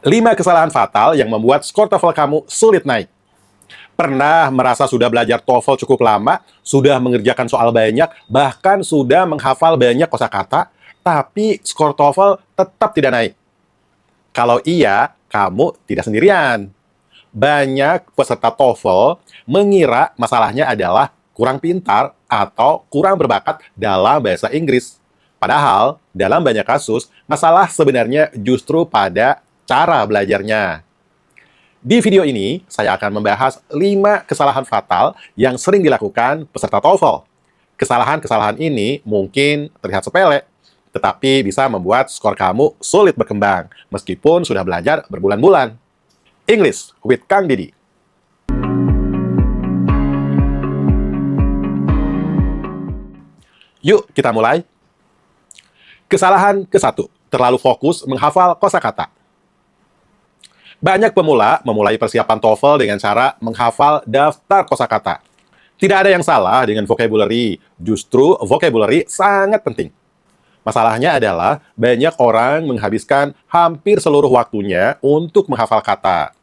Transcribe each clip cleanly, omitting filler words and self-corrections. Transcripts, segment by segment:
5 kesalahan fatal yang membuat skor TOEFL kamu sulit naik. Pernah merasa sudah belajar TOEFL cukup lama, sudah mengerjakan soal banyak, bahkan sudah menghafal banyak kosakata, tapi skor TOEFL tetap tidak naik? Kalau iya, kamu tidak sendirian. Banyak peserta TOEFL mengira masalahnya adalah kurang pintar atau kurang berbakat dalam bahasa Inggris. Padahal, dalam banyak kasus, masalah sebenarnya justru pada cara belajarnya. Di video ini, saya akan membahas 5 kesalahan fatal yang sering dilakukan peserta TOEFL. Kesalahan-kesalahan ini mungkin terlihat sepele, tetapi bisa membuat skor kamu sulit berkembang, meskipun sudah belajar berbulan-bulan. English with Kang Didi. Yuk, kita mulai. Kesalahan ke-1, terlalu fokus menghafal kosakata. Banyak pemula memulai persiapan TOEFL dengan cara menghafal daftar kosakata. Tidak ada yang salah dengan vocabulary, justru vocabulary sangat penting. Masalahnya adalah banyak orang menghabiskan hampir seluruh waktunya untuk menghafal kata.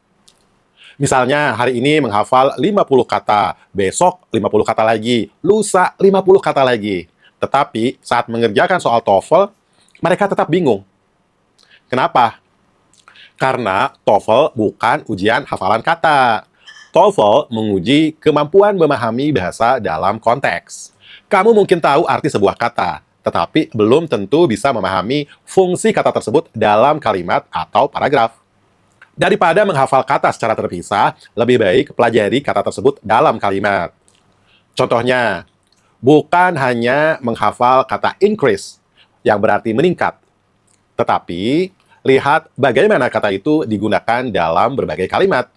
Misalnya hari ini menghafal 50 kata, besok 50 kata lagi, lusa 50 kata lagi. Tetapi saat mengerjakan soal TOEFL, mereka tetap bingung. Kenapa? Karena TOEFL bukan ujian hafalan kata. TOEFL menguji kemampuan memahami bahasa dalam konteks. Kamu mungkin tahu arti sebuah kata, tetapi belum tentu bisa memahami fungsi kata tersebut dalam kalimat atau paragraf. Daripada menghafal kata secara terpisah, lebih baik pelajari kata tersebut dalam kalimat. Contohnya, bukan hanya menghafal kata increase, yang berarti meningkat, tetapi lihat bagaimana kata itu digunakan dalam berbagai kalimat.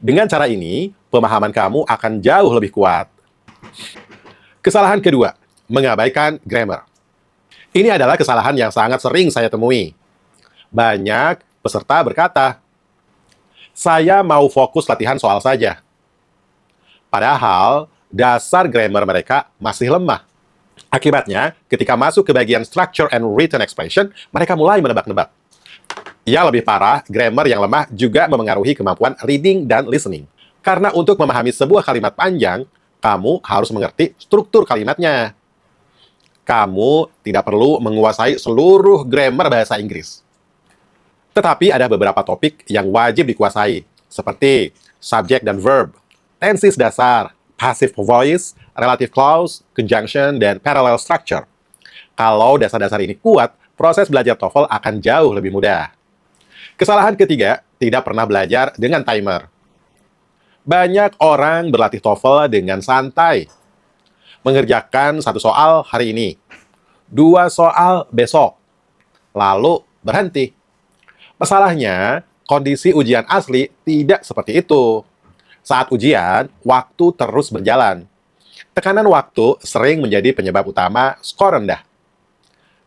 Dengan cara ini, pemahaman kamu akan jauh lebih kuat. Kesalahan kedua, mengabaikan grammar. Ini adalah kesalahan yang sangat sering saya temui. Banyak peserta berkata, "Saya mau fokus latihan soal saja." Padahal, dasar grammar mereka masih lemah. Akibatnya, ketika masuk ke bagian structure and written expression, mereka mulai menebak-nebak. Yang lebih parah, grammar yang lemah juga memengaruhi kemampuan reading dan listening. Karena untuk memahami sebuah kalimat panjang, kamu harus mengerti struktur kalimatnya. Kamu tidak perlu menguasai seluruh grammar bahasa Inggris. Tetapi ada beberapa topik yang wajib dikuasai, seperti subject dan verb, tenses dasar, passive voice, relative clause, conjunction, dan parallel structure. Kalau dasar-dasar ini kuat, proses belajar TOEFL akan jauh lebih mudah. Kesalahan ketiga, tidak pernah belajar dengan timer. Banyak orang berlatih TOEFL dengan santai. Mengerjakan 1 soal hari ini, 2 soal besok, lalu berhenti. Masalahnya, kondisi ujian asli tidak seperti itu. Saat ujian, waktu terus berjalan. Tekanan waktu sering menjadi penyebab utama skor rendah.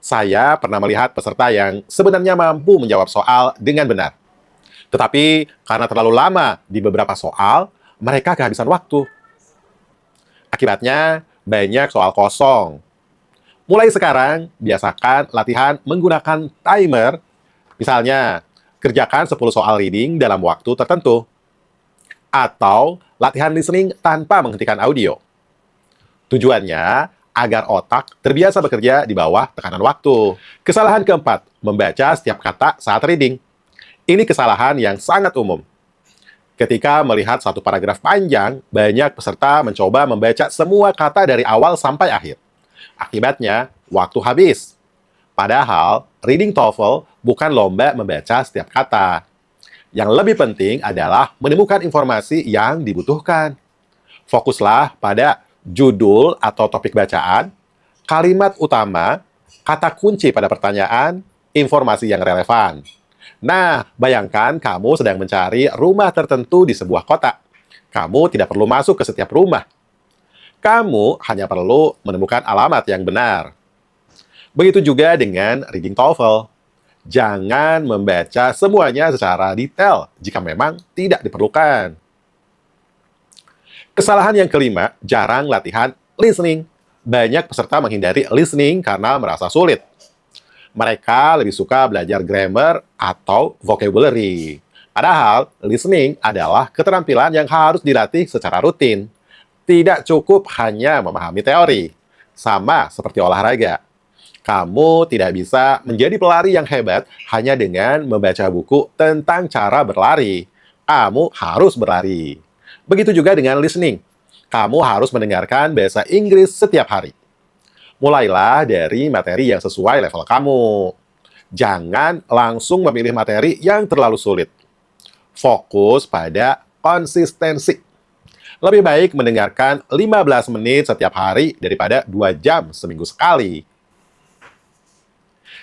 Saya pernah melihat peserta yang sebenarnya mampu menjawab soal dengan benar. Tetapi karena terlalu lama di beberapa soal, mereka kehabisan waktu. Akibatnya, banyak soal kosong. Mulai sekarang, biasakan latihan menggunakan timer. Misalnya, kerjakan 10 soal reading dalam waktu tertentu. Atau latihan listening tanpa menghentikan audio. Tujuannya agar otak terbiasa bekerja di bawah tekanan waktu. Kesalahan keempat, membaca setiap kata saat reading. Ini kesalahan yang sangat umum. Ketika melihat satu paragraf panjang, banyak peserta mencoba membaca semua kata dari awal sampai akhir. Akibatnya, waktu habis. Padahal, reading TOEFL bukan lomba membaca setiap kata. Yang lebih penting adalah menemukan informasi yang dibutuhkan. Fokuslah pada judul atau topik bacaan, kalimat utama, kata kunci pada pertanyaan, informasi yang relevan. Nah, bayangkan kamu sedang mencari rumah tertentu di sebuah kota. Kamu tidak perlu masuk ke setiap rumah. Kamu hanya perlu menemukan alamat yang benar. Begitu juga dengan reading TOEFL. Jangan membaca semuanya secara detail jika memang tidak diperlukan. Kesalahan yang kelima, jarang latihan listening. Banyak peserta menghindari listening karena merasa sulit. Mereka lebih suka belajar grammar atau vocabulary. Padahal, listening adalah keterampilan yang harus dilatih secara rutin. Tidak cukup hanya memahami teori. Sama seperti olahraga. Kamu tidak bisa menjadi pelari yang hebat hanya dengan membaca buku tentang cara berlari. Kamu harus berlari. Begitu juga dengan listening. Kamu harus mendengarkan bahasa Inggris setiap hari. Mulailah dari materi yang sesuai level kamu. Jangan langsung memilih materi yang terlalu sulit. Fokus pada konsistensi. Lebih baik mendengarkan 15 menit setiap hari daripada 2 jam seminggu sekali.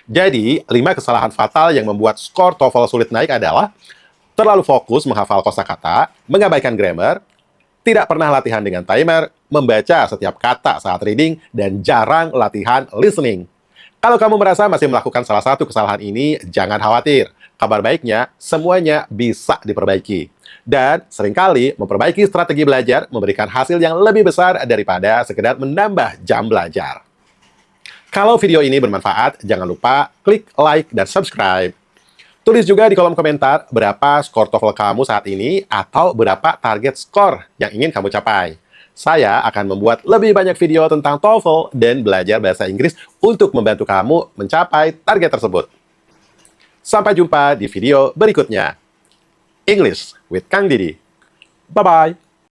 Jadi, 5 kesalahan fatal yang membuat skor TOEFL sulit naik adalah terlalu fokus menghafal kosakata, mengabaikan grammar, tidak pernah latihan dengan timer, membaca setiap kata saat reading, dan jarang latihan listening. Kalau kamu merasa masih melakukan salah satu kesalahan ini, jangan khawatir. Kabar baiknya, semuanya bisa diperbaiki. Dan seringkali memperbaiki strategi belajar memberikan hasil yang lebih besar daripada sekedar menambah jam belajar. Kalau video ini bermanfaat, jangan lupa klik like dan subscribe. Tulis juga di kolom komentar berapa skor TOEFL kamu saat ini atau berapa target skor yang ingin kamu capai. Saya akan membuat lebih banyak video tentang TOEFL dan belajar bahasa Inggris untuk membantu kamu mencapai target tersebut. Sampai jumpa di video berikutnya. English with Kang Didi. Bye-bye.